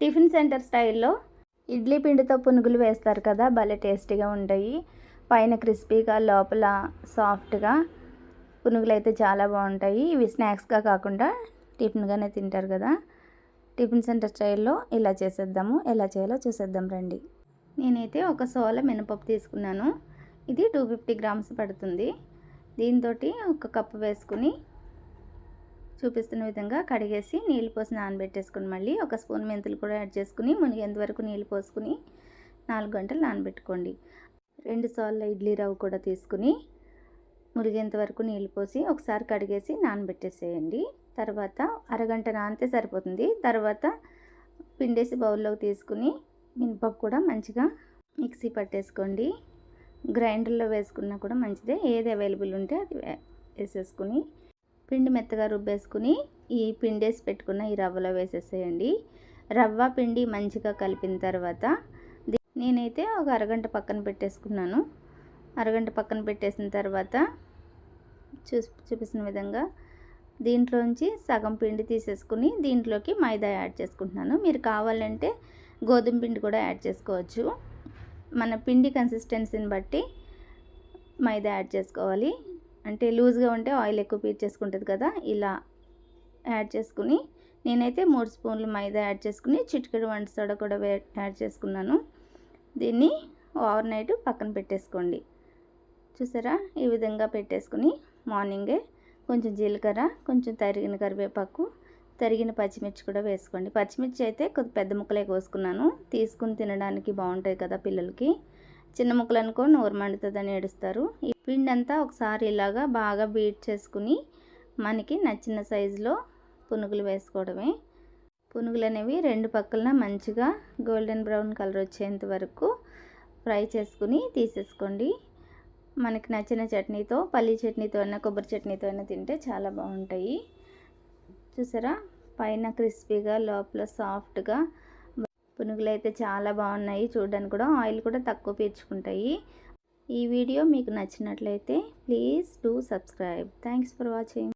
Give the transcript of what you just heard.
Tiffin centre స్టైల్లో ఇడ్లీ పిండితో పునుగులు వేస్తారు కదా, భలే టేస్టీగా ఉంటాయి. పైన క్రిస్పీగా లోపల సాఫ్ట్గా పునుగులు అయితే చాలా బాగుంటాయి. ఇవి స్నాక్స్గా కాకుండా టిఫిన్గానే తింటారు కదా. టిఫిన్ సెంటర్ స్టైల్లో ఇలా చేసేద్దాము. ఎలా చేయాలో చూసేద్దాం రండి. నేనైతే ఒక సోల మినపప్పు తీసుకున్నాను. ఇది 250 గ్రామ్స్ పడుతుంది. దీంతో ఒక కప్పు వేసుకుని చూపిస్తున్న విధంగా కడిగేసి నీళ్ళు పోసి నానబెట్టేసుకుని మళ్ళీ ఒక స్పూన్ మెంతులు కూడా యాడ్ చేసుకుని మునిగేంత వరకు నీళ్ళు పోసుకుని 4 గంటలు నానబెట్టుకోండి. 2 సార్లు ఇడ్లీ రవ్వ కూడా తీసుకుని మునిగేంత వరకు నీళ్ళు పోసి ఒకసారి కడిగేసి నానబెట్టేసేయండి. తర్వాత అరగంట నానితే సరిపోతుంది. తర్వాత పిండేసి బౌల్లోకి తీసుకుని మినపప్పు కూడా మంచిగా మిక్సీ పట్టేసుకోండి. గ్రైండర్లో వేసుకున్నా కూడా మంచిదే, ఏది అవైలబుల్ ఉంటే అది వేసేసుకుని పిండి మెత్తగా రుబ్బేసుకుని ఈ పిండేసి పెట్టుకున్న ఈ రవ్వలో వేసేసేయండి. రవ్వ పిండి మంచిగా కలిపిన తర్వాత నేనైతే ఒక అరగంట పక్కన పెట్టేసుకున్నాను. అరగంట పక్కన పెట్టేసిన తర్వాత చూపిస్తున్న విధంగా దీంట్లోంచి సగం పిండి తీసేసుకుని దీంట్లోకి మైదా యాడ్ చేసుకుంటున్నాను. మీరు కావాలంటే గోధుమ పిండి కూడా యాడ్ చేసుకోవచ్చు. మన పిండి కన్సిస్టెన్సీని బట్టి మైదా యాడ్ చేసుకోవాలి. అంటే లూజ్గా ఉంటే ఆయిల్ ఎక్కువ పీల్చేసుకుంటుంది కదా, ఇలా యాడ్ చేసుకుని నేనైతే 3 స్పూన్లు మైదా యాడ్ చేసుకుని చిటికెడు వంట సోడా కూడా యాడ్ చేసుకున్నాను. దీన్ని ఓవర్ నైట్ పక్కన పెట్టేసుకోండి. చూసారా, ఈ విధంగా పెట్టేసుకుని మార్నింగే కొంచెం జీలకర్ర, కొంచెం తరిగిన కరివేపాకు, తరిగిన పచ్చిమిర్చి కూడా వేసుకోండి. పచ్చిమిర్చి అయితే కొద్ది పెద్ద ముక్కలే కోసుకున్నాను. తీసుకుని తినడానికి బాగుంటాయి కదా పిల్లలకి. చిన్న ముక్కలు అనుకో నోరు మండుతుందని ఏడుస్తారు. ఈ పిండి అంతా ఒకసారి ఇలాగా బాగా బీట్ చేసుకుని మనకి నచ్చిన సైజులో పునుగులు వేసుకోవడమే. పునుగులు అనేవి 2 పక్కలన మంచిగా గోల్డెన్ బ్రౌన్ కలర్ వచ్చేంత వరకు ఫ్రై చేసుకుని తీసేసుకోండి. మనకి నచ్చిన చట్నీతో, పల్లీ చట్నీతో అయినా కొబ్బరి చట్నీతో అయినా తింటే చాలా బాగుంటాయి. చూసారా, పైన క్రిస్పీగా లోపల సాఫ్ట్గా పునుగులు అయితే చాలా బాగున్నాయి. చూడడానికి కూడా ఆయిల్ కూడా తక్కువ పీల్చుకుంటాయి. ఈ వీడియో మీకు నచ్చినట్లయితే please do subscribe. Thanks for watching.